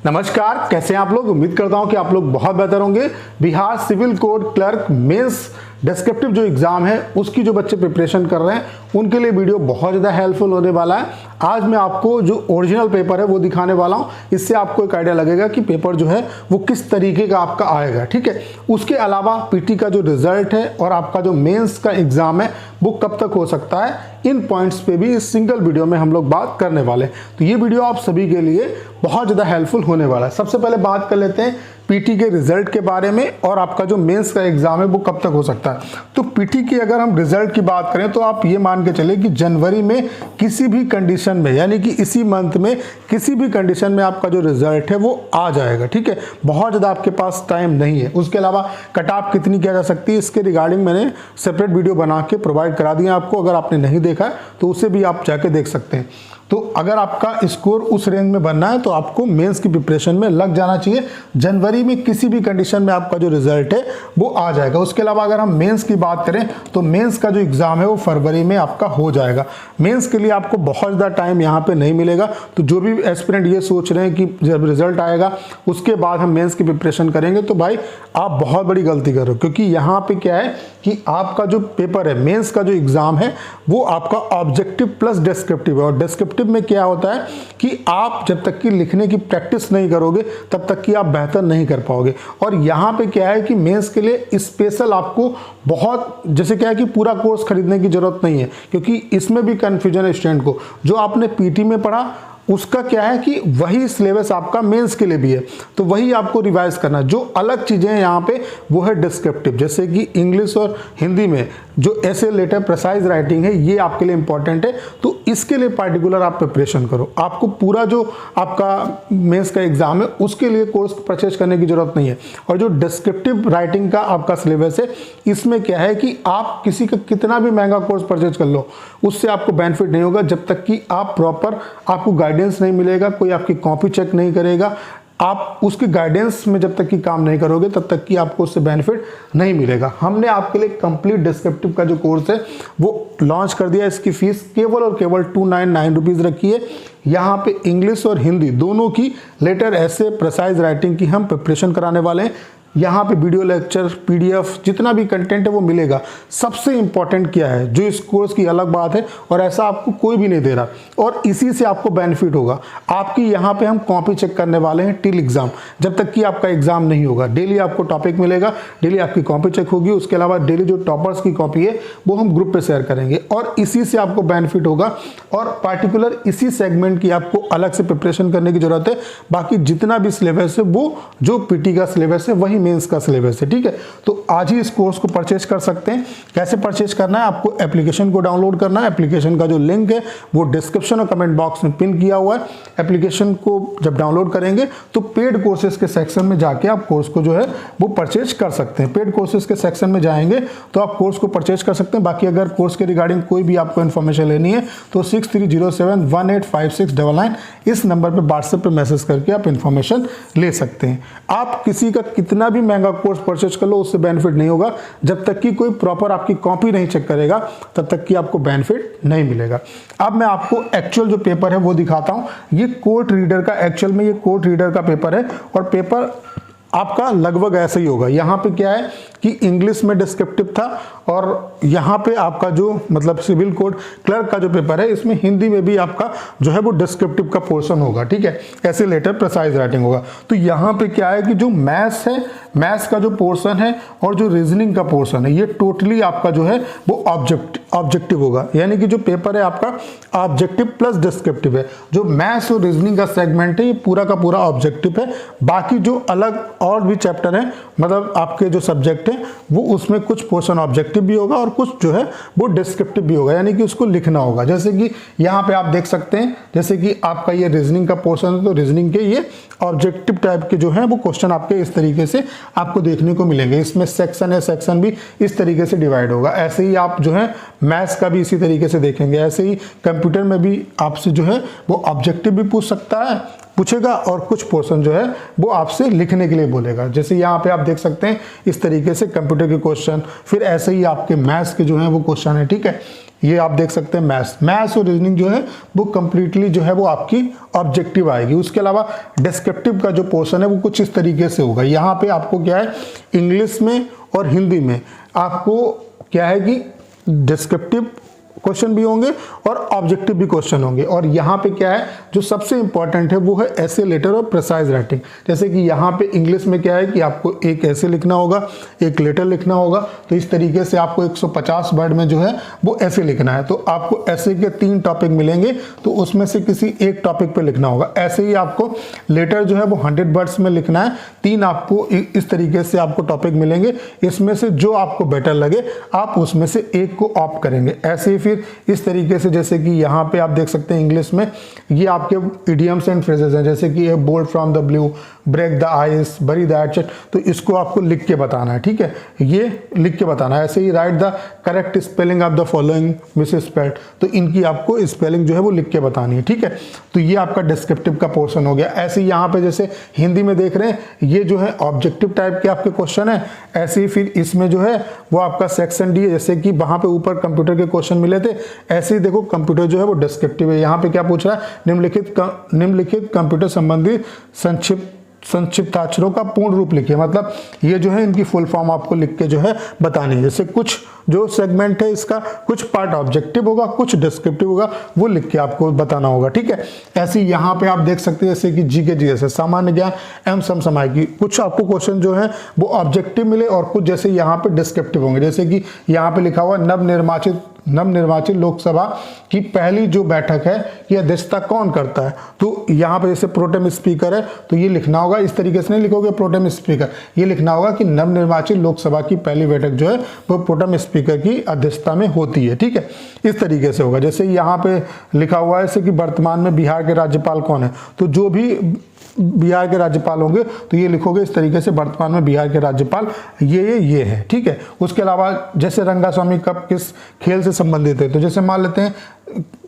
नमस्कार, कैसे हैं आप लोग। उम्मीद करता हूं कि आप लोग बहुत बेहतर होंगे। Bihar civil court clerk mains descriptive जो एग्जाम है उसकी जो बच्चे प्रिपरेशन कर रहे हैं उनके लिए वीडियो बहुत ज़्यादा हेल्पफुल होने वाला है। आज मैं आपको जो ओरिजिनल पेपर है वो दिखाने वाला हूं। इससे आपको एक आइडिया लगेगा कि पेपर जो है वो किस तरीके का आपका आएगा, ठीक है। उसके अलावा पीटी का जो रिजल्ट है और आपका जो मेंस का एग्जाम है वो कब तक हो सकता है, इन पॉइंट्स पे भी इस सिंगल वीडियो में हम लोग बात करने वाले हैं। तो ये वीडियो आप सभी के लिए बहुत ज़्यादा हेल्पफुल होने वाला है। सबसे पहले बात कर लेते हैं पीटी के रिजल्ट के बारे में और आपका जो मेंस का एग्जाम है वो कब तक हो सकता है। तो पीटी की अगर हम रिजल्ट की बात करें तो आप ये मान के चले कि जनवरी में किसी भी कंडीशन में, यानी कि इसी मंथ में किसी भी कंडीशन में आपका जो रिजल्ट है वो आ जाएगा, ठीक है। बहुत ज़्यादा आपके पास टाइम नहीं है। उसके अलावा कट ऑफ कितनी किया जा सकती है इसके रिगार्डिंग मैंने सेपरेट वीडियो बना के प्रोवाइड करा दिया आपको। अगर आपने नहीं देखा है तो उसे भी आप जाके देख सकते हैं। तो अगर आपका स्कोर उस रेंज में बनना है तो आपको मेंस की प्रिपरेशन में लग जाना चाहिए। जनवरी में किसी भी कंडीशन में आपका जो रिजल्ट है वो आ जाएगा। उसके अलावा अगर हम मेंस की बात करें तो मेंस का जो एग्जाम है वो फरवरी में आपका हो जाएगा। मेंस के लिए आपको बहुत ज़्यादा टाइम यहाँ पे नहीं मिलेगा। तो जो भी एस्पिरेंट ये सोच रहे हैं कि जब रिजल्ट आएगा उसके बाद हम मेंस की प्रिपरेशन करेंगे, तो भाई आप बहुत बड़ी गलती कर रहे हो। क्योंकि यहाँ पे क्या है कि आपका जो पेपर है मेंस का जो एग्जाम है वो आपका ऑब्जेक्टिव प्लस डिस्क्रिप्टिव है। और डिस्क्रिप्टिव में क्या होता है कि आप जब तक कि लिखने की प्रैक्टिस नहीं करोगे तब तक कि आप बेहतर नहीं कर पाओगे। और यहाँ पे क्या है कि मेंस के लिए स्पेशल आपको बहुत, जैसे क्या है कि पूरा कोर्स खरीदने की जरूरत नहीं है, क्योंकि इसमें भी कंफ्यूजन है स्टूडेंट को। जो आपने पीटी में पढ़ा उसका क्या है कि वही सिलेबस आपका मेंस के लिए भी है, तो वही आपको रिवाइज करना। जो अलग चीज़ें हैं यहाँ पे वो है डिस्क्रिप्टिव, जैसे कि इंग्लिश और हिंदी में जो ऐसे लेटर प्रिसाइज राइटिंग है ये आपके लिए इंपॉर्टेंट है। तो इसके लिए पार्टिकुलर आप प्रिपरेशन करो। आपको पूरा जो आपका मेंस का एग्जाम है उसके लिए कोर्स परचेज करने की जरूरत नहीं है। और जो डिस्क्रिप्टिव राइटिंग का आपका सिलेबस है इसमें क्या है कि आप किसी का कितना भी महंगा कोर्स परचेज कर लो उससे आपको बेनिफिट नहीं होगा जब तक कि आप प्रॉपर, आपको गाइडेंस नहीं मिलेगा, कोई आपकी कॉपी चेक नहीं करेगा। आप उसके गाइडेंस में जब तक कि काम नहीं करोगे तब तक कि आपको उससे बेनिफिट नहीं मिलेगा। हमने आपके लिए कंप्लीट डिस्क्रिप्टिव का जो कोर्स है वो लॉन्च कर दिया। इसकी फीस केवल और केवल 299 रुपीज़ रखी है। यहाँ पे इंग्लिश और हिंदी दोनों की लेटर ऐसे प्रिसाइज राइटिंग की हम प्रिपरेशन कराने वाले हैं। यहाँ पे वीडियो लेक्चर, पीडीएफ, जितना भी कंटेंट है वो मिलेगा। सबसे इंपॉर्टेंट क्या है, जो इस कोर्स की अलग बात है और ऐसा आपको कोई भी नहीं दे रहा और इसी से आपको बेनिफिट होगा, आपकी यहाँ पे हम कॉपी चेक करने वाले हैं टिल एग्जाम, जब तक कि आपका एग्जाम नहीं होगा। डेली आपको टॉपिक मिलेगा, डेली आपकी कॉपी चेक होगी। उसके अलावा डेली जो टॉपर्स की कॉपी है वो हम ग्रुप पे शेयर करेंगे और इसी से आपको बेनिफिट होगा। और पार्टिकुलर इसी सेगमेंट की आपको अलग से प्रिपरेशन करने की जरूरत है। बाकी जितना भी सिलेबस है वो जो पीटी का सिलेबस है वही मेंस का सिलेबस है, ठीक है। तो आज ही इस कोर्स को परचेज कर सकते हैं। कैसे परचेज करना है, आपको एप्लीकेशन को डाउनलोड करना है। एप्लीकेशन का जो लिंक है वो डिस्क्रिप्शन और कमेंट बॉक्स में पिन किया हुआ है। एप्लीकेशन को जब डाउनलोड करेंगे तो पेड कोर्सेज के सेक्शन में जाके आप कोर्स को जो है वो परचेज कर सकते हैं। पेड कोर्सेज के सेक्शन में जाएंगे तो आप कोर्स को परचेज कर सकते हैं। बाकी अगर कोर्स के रिगार्डिंग कोई भी आपको इन्फॉर्मेशन लेनी है तो 6307185699 इस नंबर पर व्हाट्सएप पर मैसेज करके आप इन्फॉर्मेशन ले सकते हैं। आप किसी का कितना भी महंगा कोर्स परचेज कर लो उससे बेनिफिट नहीं होगा जब तक कि कोई प्रॉपर आपकी कॉपी नहीं चेक करेगा, तब तक कि आपको बेनिफिट नहीं मिलेगा। अब मैं आपको एक्चुअल जो पेपर है वो दिखाता हूं। ये कोर्ट रीडर का, एक्चुअल में ये कोर्ट रीडर का पेपर है और पेपर आपका लगभग ऐसा ही होगा। यहाँ पे क्या है कि इंग्लिश में डिस्क्रिप्टिव था और यहाँ पे आपका जो मतलब सिविल कोड क्लर्क का जो पेपर है इसमें हिंदी में भी आपका जो है वो डिस्क्रिप्टिव का पोर्शन होगा, ठीक है। ऐसे लेटर प्रिसाइज राइटिंग होगा। तो यहाँ पे क्या है कि जो मैथ्स है, मैथ्स का जो पोर्शन है और जो रीजनिंग का पोर्शन है ये टोटली आपका जो है वो ऑब्जेक्टिव होगा। यानी कि जो पेपर है आपका ऑब्जेक्टिव प्लस डिस्क्रिप्टिव है। जो मैथ्स और रीजनिंग का सेगमेंट है ये पूरा का पूरा ऑब्जेक्टिव है। बाकी जो अलग और भी चैप्टर है, मतलब आपके जो सब्जेक्ट है वो उसमें कुछ पोर्शन ऑब्जेक्टिव भी होगा और कुछ जो है वो डिस्क्रिप्टिव भी होगा, यानी कि उसको लिखना होगा। जैसे कि यहाँ पे आप देख सकते हैं, जैसे कि आपका ये रीजनिंग का पोर्शन है तो रीजनिंग के ये ऑब्जेक्टिव टाइप के जो है वो क्वेश्चन आपके इस तरीके से आपको देखने को मिलेंगे। इसमें सेक्शन है, सेक्शन भी इस तरीके से डिवाइड होगा। ऐसे ही आप जो है मैथ्स का भी इसी तरीके से देखेंगे। ऐसे ही कंप्यूटर में भी आपसे जो है वो ऑब्जेक्टिव भी पूछेगा और कुछ पोर्शन जो है वो आपसे लिखने के लिए बोलेगा। जैसे यहाँ पे आप देख सकते हैं इस तरीके से कंप्यूटर के क्वेश्चन, फिर ऐसे ही आपके मैथ्स के जो है वो क्वेश्चन है, ठीक है। ये आप देख सकते हैं मैथ्स और रीजनिंग जो है वो कंप्लीटली जो है वो आपकी ऑब्जेक्टिव आएगी। उसके अलावा डिस्क्रिप्टिव का जो पोर्शन है वो कुछ इस तरीके से होगा। यहाँ पे आपको क्या है, इंग्लिश में और हिंदी में आपको क्या है कि डिस्क्रिप्टिव क्वेश्चन भी होंगे और ऑब्जेक्टिव भी क्वेश्चन होंगे। और यहाँ पे क्या है जो सबसे इंपॉर्टेंट है वो है ऐसे, लेटर और प्रिसाइज राइटिंग। जैसे कि यहाँ पे इंग्लिश में क्या है कि आपको एक ऐसे लिखना होगा, एक लेटर लिखना होगा। तो इस तरीके से आपको 150 वर्ड में जो है वो ऐसे लिखना है। तो आपको ऐसे के 3 टॉपिक मिलेंगे, तो उसमें से किसी एक टॉपिक पे लिखना होगा। ऐसे ही आपको लेटर जो है वो 100 वर्ड्स में लिखना है। 3 आपको इस तरीके से आपको टॉपिक मिलेंगे, इसमें से जो आपको बेटर लगे आप उसमें से एक को ऑप्ट करेंगे। ऐसे ही फिर इस तरीके से, जैसे कि यहाँ पे आप देख सकते हैं इंग्लिश में ये आपके इडियम्स एंड फ्रेजेस हैं, जैसे कि bolt from the blue, break the ice, bury the hatchet. तो इसको आपको लिख के बताना है, ठीक है, ये लिख के बताना है। ऐसे ही right the correct spelling of the following misspelled, तो इनकी आपको स्पेलिंग जो है वो लिख के बतानी है, ठीक है। तो ये आपका डिस्क्रिप्टिव का पोर्शन हो गया। ऐसे ही यहाँ पे जैसे हिंदी में देख रहे हैं ये जो है ऑब्जेक्टिव टाइप के आपके क्वेश्चन है। ऐसे ही फिर इसमें जो है वो आपका सेक्शन डी है, जैसे कि वहां पे ऊपर कंप्यूटर के क्वेश्चन मिले थे, ऐसे ही देखो कंप्यूटर जो है वो डिस्क्रिप्टिव है। यहाँ पे क्या पूछ रहा है, निम्नलिखित कंप्यूटर संबंधी संक्षिप्ताक्षरों का पूर्ण रूप लिखिए। मतलब ये जो है इनकी फुल फॉर्म आपको लिख के जो है बतानी है। जैसे कुछ जो सेगमेंट है इसका कुछ पार्ट ऑब्जेक्टिव होगा, कुछ डिस्क्रिप्टिव होगा, वो लिख के आपको बताना होगा, ठीक है। ऐसे ही यहाँ पे आप देख सकते हैं जैसे कि जीके जीएस सामान्य ज्ञान एवं समसामयिक की कुछ आपको क्वेश्चन जो है वो ऑब्जेक्टिव मिले और कुछ जैसे यहाँ पे डिस्क्रिप्टिव होंगे। जैसे कि यहाँ पे लिखा हुआ नवनिर्वाचित लोकसभा की पहली जो बैठक है यह अध्यक्षता कौन करता है। तो यहाँ पे जैसे प्रोटेम स्पीकर है तो ये लिखना होगा, इस तरीके से नहीं लिखोगे प्रोटेम स्पीकर, ये लिखना होगा कि नवनिर्वाचित लोकसभा की पहली बैठक जो है वो प्रोटेम स्पीकर की अध्यक्षता में होती है, ठीक है। इस तरीके से होगा। जैसे यहाँ पे लिखा हुआ है जैसे कि वर्तमान में बिहार के राज्यपाल कौन है, तो जो भी बिहार के राज्यपाल होंगे तो ये लिखोगे इस तरीके से, वर्तमान में बिहार के राज्यपाल ये है, ठीक है। उसके अलावा जैसे रंगास्वामी कप किस खेल से संबंधित है, तो जैसे मान लेते हैं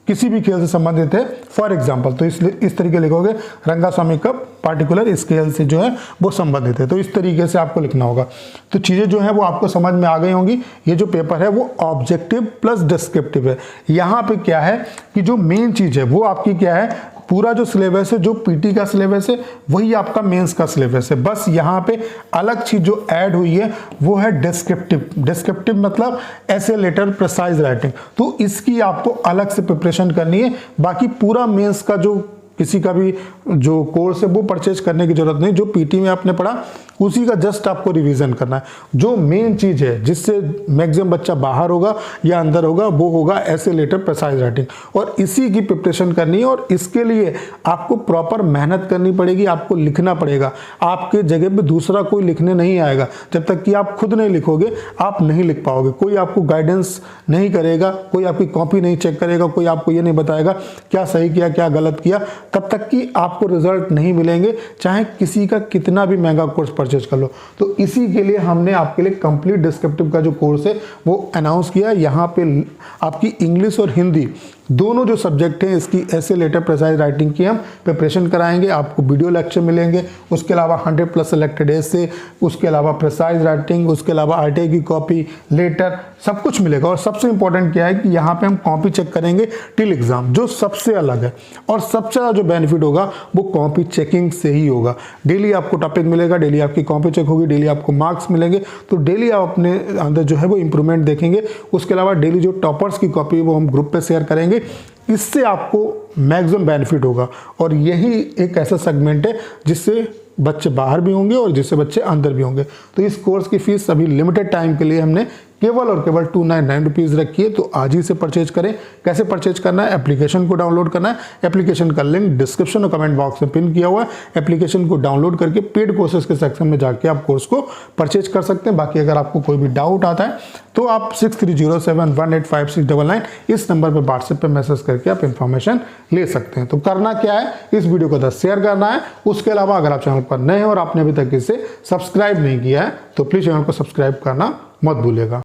किसी भी खेल से संबंधित है फॉर एग्जाम्पल, तो इस तरीके लिखोगे रंगास्वामी कप पार्टिकुलर इस खेल से जो है वो संबंधित है। तो इस तरीके से आपको लिखना होगा। तो चीज़ें जो है वो आपको समझ में आ गई होंगी। ये जो पेपर है वो ऑब्जेक्टिव प्लस डिस्क्रिप्टिव है। यहाँ पे क्या है कि जो मेन चीज़ है वो आपकी क्या है, पूरा जो सिलेबस है, जो पीटी का सिलेबस है वही आपका मेंस का सिलेबस है। बस यहाँ पे अलग चीज जो ऐड हुई है वो है डिस्क्रिप्टिव मतलब ऐसे, लेटर, प्रिसाइज राइटिंग। तो इसकी आपको अलग से प्रिपरेशन करनी है। बाकी पूरा मेंस का जो किसी का भी जो कोर्स है वो परचेज करने की जरूरत नहीं। जो पीटी में आपने पढ़ा उसी का जस्ट आपको रिवीजन करना है। जो मेन चीज है जिससे मैक्सिमम बच्चा बाहर होगा या अंदर होगा वो होगा ऐसे, लेटर, प्रिसाइज राइटिंग, और इसी की प्रिपरेशन करनी है। और इसके लिए आपको प्रॉपर मेहनत करनी पड़ेगी, आपको लिखना पड़ेगा। आपके जगह पे दूसरा कोई लिखने नहीं आएगा। जब तक कि आप खुद नहीं लिखोगे आप नहीं लिख पाओगे। कोई आपको गाइडेंस नहीं करेगा, कोई आपकी कॉपी नहीं चेक करेगा, कोई आपको ये नहीं बताएगा क्या सही किया क्या गलत किया, तब तक कि आपको रिजल्ट नहीं मिलेंगे, चाहे किसी का कितना भी महंगा कोर्स परचेज कर लो। तो इसी के लिए हमने आपके लिए कंप्लीट डिस्क्रिप्टिव का जो कोर्स है वो अनाउंस किया। यहाँ पे आपकी इंग्लिश और हिंदी दोनों जो सब्जेक्ट हैं इसकी ऐसे, लेटर, प्रिसाइज राइटिंग की हम प्रिपरेशन कराएंगे। आपको वीडियो लेक्चर मिलेंगे, उसके अलावा 100+ सिलेक्टेड ऐसे, उसके अलावा प्रिसाइज राइटिंग, उसके अलावा आरटीआई की कॉपी, लेटर, सब कुछ मिलेगा। और सबसे इंपॉर्टेंट क्या है कि यहाँ पे हम कॉपी चेक करेंगे टिल एग्जाम, जो सबसे अलग है। और सबसे ज़्यादा जो बेनिफिट होगा वो कॉपी चेकिंग से ही होगा। डेली आपको टॉपिक मिलेगा, डेली आपकी कॉपी चेक होगी, डेली आपको मार्क्स मिलेंगे। तो डेली आप अपने अंदर जो है वो इंप्रूवमेंट देखेंगे। उसके अलावा डेली जो टॉपर्स की कॉपी वो हम ग्रुप पे शेयर करेंगे। इससे आपको मैक्सिमम बेनिफिट होगा। और यही एक ऐसा सेगमेंट है जिससे बच्चे बाहर भी होंगे और जिससे बच्चे अंदर भी होंगे। तो इस कोर्स की फीस अभी लिमिटेड टाइम के लिए हमने केवल और केवल 299 रुपीज़ रखी है। तो आज ही से परचेज करें। कैसे परचेज करना है, एप्लीकेशन को डाउनलोड करना है। एप्लीकेशन का लिंक डिस्क्रिप्शन और कमेंट बॉक्स में पिन किया हुआ है। एप्लीकेशन को डाउनलोड करके पेड कोर्सेज के सेक्शन में जाके आप कोर्स को परचेज कर सकते हैं। बाकी अगर आपको कोई भी डाउट आता है तो आप 6307185699 इस नंबर पर व्हाट्सएप पे मैसेज करके आप इन्फॉर्मेशन ले सकते हैं। तो करना क्या है, इस वीडियो को 10 शेयर करना है। उसके अलावा अगर आप चैनल पर नए हैं और आपने अभी तक इसे सब्सक्राइब नहीं किया है तो प्लीज़ चैनल को सब्सक्राइब करना मत भूलिएगा।